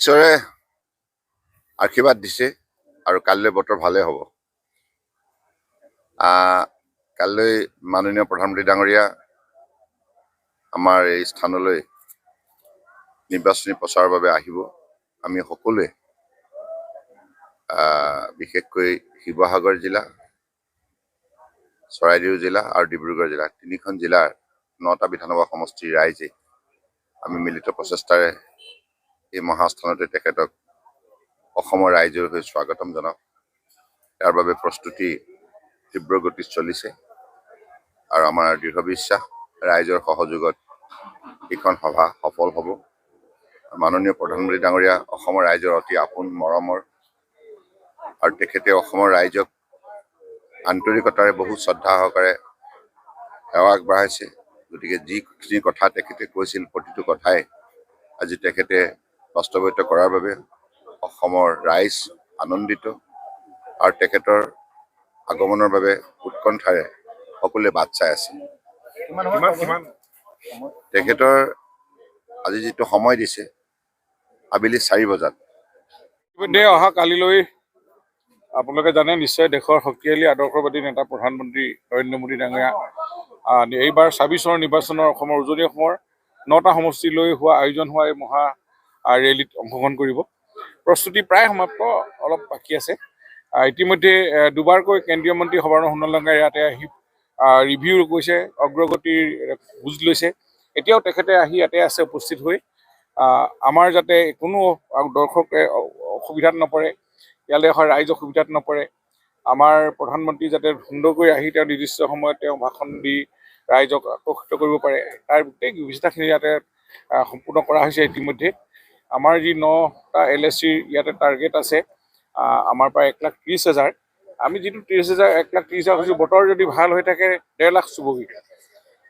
ঈশ্বৰে আশীৰ্বাদ দিছে আৰু কাইলৈ বতৰ ভালে হ'ব। কাইলৈ মাননীয় প্ৰধানমন্ত্ৰী ডাঙৰীয়া আমাৰ এই স্থানলৈ নিৰ্বাচনী প্ৰচাৰৰ বাবে আহিব। আমি সকলোৱে বিশেষকৈ শিৱসাগৰ জিলা, চৰাইদেউ জিলা আৰু ডিব্ৰুগড় জিলা, তিনিখন জিলাৰ 9টা বিধানসভা সমষ্টিৰ ৰাইজে আমি মিলিত প্ৰচেষ্টাৰে এই মহাস্থানতে তেখেতক অসমৰ ৰাইজৰ হৈ স্বাগতম জনাওঁ। ইয়াৰ বাবে প্ৰস্তুতি তীব্ৰ গতিত চলিছে আৰু আমাৰ দৃঢ় বিশ্বাস ৰাইজৰ সহযোগত এইখন সভা সফল হ'ব। মাননীয় প্ৰধানমন্ত্ৰী ডাঙৰীয়া অসমৰ ৰাইজৰ অতি আপোন মৰমৰ আৰু তেখেতে অসমৰ ৰাইজক আন্তৰিকতাৰে বহু শ্ৰদ্ধা সহকাৰে সেৱা আগবঢ়াইছে। গতিকে যিখিনি কথা তেখেতে কৈছিল প্ৰতিটো কথাই আজি তেখেতে বাস্তৱায়িত কৰাৰ বাবে অসমৰ ৰাইজ আনন্দিত আৰু তেখেতৰ আগমনৰ বাবে উৎকণ্ঠাৰে সকলোৱে বাট চাই আছে। তেখেতৰ আজি যিটো সময় দিছে আবেলি 4 বজাত। অহা কালিলৈ আপোনালোকে জানে নিশ্চয় দেশৰ শক্তিশালী আদৰ্শবাদী নেতা প্ৰধানমন্ত্ৰী নৰেন্দ্ৰ মোদী ডাঙৰীয়া এইবাৰ 26 চনৰ নিৰ্বাচনৰ অসমৰ উজনি অসমৰ 9টা সমষ্টিলৈ আয়োজন হোৱা এই মহা ৰেলীত অংশগ্ৰহণ কৰিব। প্ৰস্তুতি প্ৰায় সমাপ্ত, অলপ বাকী আছে। ইতিমধ্যে দুবাৰকৈ কেন্দ্ৰীয় মন্ত্ৰী সৰ্বানন্দ সোণোৱাল ইয়াতে আহি ৰিভিউ কৰিছে, অগ্ৰগতিৰ বুজ লৈছে। এতিয়াও তেখেতে আহি ইয়াতে আছে উপস্থিত হৈ আমাৰ যাতে কোনো দৰ্শকে অসুবিধাত নপৰে, ইয়ালৈ অহা ৰাইজ অসুবিধাত নপৰে, আমাৰ প্ৰধানমন্ত্ৰী যাতে সুন্দৰকৈ আহি তেওঁ নিৰ্দিষ্ট সময়ত তেওঁ ভাষণ দি ৰাইজক আকৰ্ষিত কৰিব পাৰে, তাৰ গোটেই ব্যৱস্থাখিনি ইয়াতে সম্পূৰ্ণ কৰা হৈছে। ইতিমধ্যে আমাৰ যি 9টা LSCৰ ইয়াতে টাৰ্গেট আছে আমাৰ প্ৰায় 1,30,000, আমি যিটো 1,30,000 হৈছোঁ, বতৰ যদি ভাল হৈ থাকে 1.5 লাখ চুবগৈ।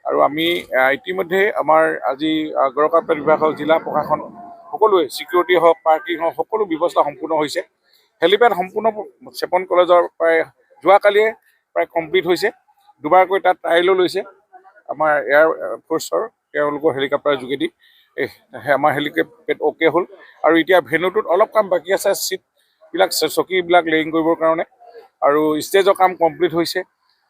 আৰু আমি ইতিমধ্যে আমাৰ আজি গড়কাপ্তান বিভাগ হওক, জিলা প্ৰশাসন সকলোৱে ছিকিউৰিটি হওক, পাৰ্কিং হওক, সকলো ব্যৱস্থা সম্পূৰ্ণ হৈছে। হেলিপেড সম্পূৰ্ণ চেপন কলেজৰ প্ৰায় যোৱাকালিয়ে প্ৰায় কমপ্লিট হৈছে। দুবাৰকৈ তাত ট্ৰায়েলো লৈছে আমাৰ এয়াৰ ফ'ৰ্চৰ, তেওঁলোকৰ হেলিকপ্টাৰৰ যোগেদি আমাৰ হেলিকপ্টাৰ অ'কে হ'ল। আৰু এতিয়া ভেনুটোত অলপ কাম বাকী আছে, ছিটবিলাক চকীবিলাক লেয়িং কৰিবৰ কাৰণে, আৰু ষ্টেজৰ কাম কমপ্লিট হৈছে।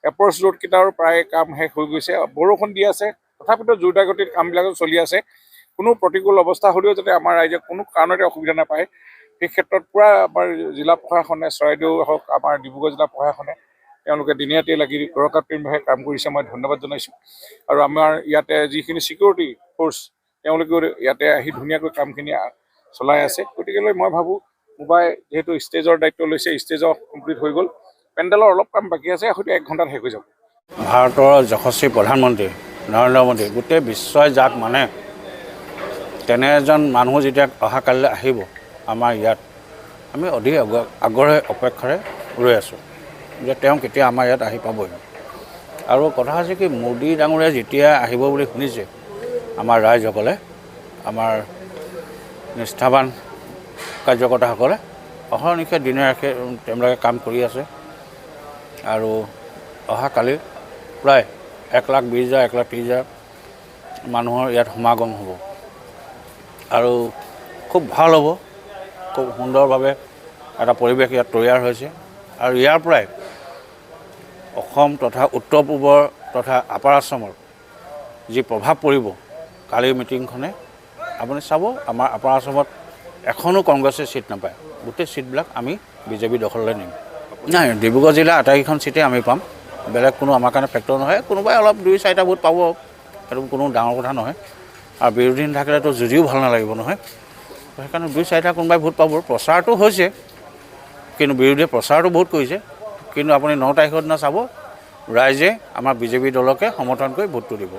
এপ্ৰ'চ ৰোডকেইটাৰ প্ৰায় কাম শেষ হৈ গৈছে। বৰষুণ দি আছে, তথাপিতো জোৰদাৰ গতিত কামবিলাকো চলি আছে। কোনো প্ৰতিকূল অৱস্থা হ'লেও যাতে আমাৰ ৰাইজে কোনো কাৰণতে অসুবিধা নাপায়, সেই ক্ষেত্ৰত পূৰা আমাৰ জিলা প্ৰশাসনে, চৰাইদেউ হওক, আমাৰ ডিব্ৰুগড় জিলা প্ৰশাসনে তেওঁলোকে দিনে ৰাতিয়ে লাগি গড়কাপ্তানভাৱে কাম কৰিছে, মই ধন্যবাদ জনাইছোঁ। আৰু আমাৰ ইয়াতে যিখিনি ছিকিউৰিটি ফ'ৰ্চ তেওঁলোকেও ইয়াতে আহি ধুনীয়াকৈ কামখিনি চলাই আছে। গতিকেলৈ মই ভাবোঁ মোবাই যিহেতু ষ্টেজৰ দায়িত্ব লৈছে, ষ্টেজৰ কমপ্লিট হৈ গ'ল, পেণ্ডেলৰ অলপ কাম বাকী আছে, হয়তো 1 ঘণ্টাত শেষ হৈ যাব। ভাৰতৰ যশস্বী প্ৰধানমন্ত্ৰী নৰেন্দ্ৰ মোদী গোটেই বিশ্বই যাক মানে, তেনে এজন মানুহ যেতিয়া অহাকালিলৈ আহিব আমাৰ ইয়াত, আমি অধিক আগ্ৰহে অপেক্ষাৰে ৰৈ আছোঁ যে তেওঁ কেতিয়া আমাৰ ইয়াত আহি পাবহি। আৰু কথা হৈছে কি, মোদী ডাঙৰীয়া যেতিয়া আহিব বুলি শুনিছে আমাৰ ৰাইজসকলে, আমাৰ নিষ্ঠাৱান কাৰ্যকৰ্তাসকলে অহৰ্নিশে দিনে ৰাখে তেওঁলোকে কাম কৰি আছে। আৰু অহাকালি প্ৰায় 1,20,000 1,30,000 মানুহৰ ইয়াত সমাগম হ'ব আৰু খুব ভাল হ'ব। খুব সুন্দৰভাৱে এটা পৰিৱেশ ইয়াত তৈয়াৰ হৈছে। আৰু ইয়াৰ পৰাই অসম তথা উত্তৰ পূবৰ তথা আপাৰ আছামৰ যি প্ৰভাৱ পৰিব কালিৰ মিটিংখনে, আপুনি চাব আমাৰ আপাৰ আছামত এখনো কংগ্ৰেছে ছিট নাপায়, গোটেই ছিটবিলাক আমি বিজেপি দখললৈ নিম। নাই, ডিব্ৰুগড় জিলা আটাইকেইখন ছিটেই আমি পাম, বেলেগ কোনো আমাৰ কাৰণে ফেক্টৰ নহয়। কোনোবাই অলপ 2-4টা ভোট পাব, সেইটো কোনো ডাঙৰ কথা নহয়। আৰু বিৰোধী নাথাকিলেতো যদিও ভাল নালাগিব নহয়, সেইকাৰণে 2-4টা কোনোবাই ভোট পাব। প্ৰচাৰটো হৈছে, কিন্তু বিৰোধীয়ে প্ৰচাৰটো বহুত কৰিছে, কিন্তু আপুনি 9 তাৰিখৰ দিনা চাব ৰাইজে আমাৰ বিজেপি দলকে সমৰ্থন কৰি ভোটটো দিব।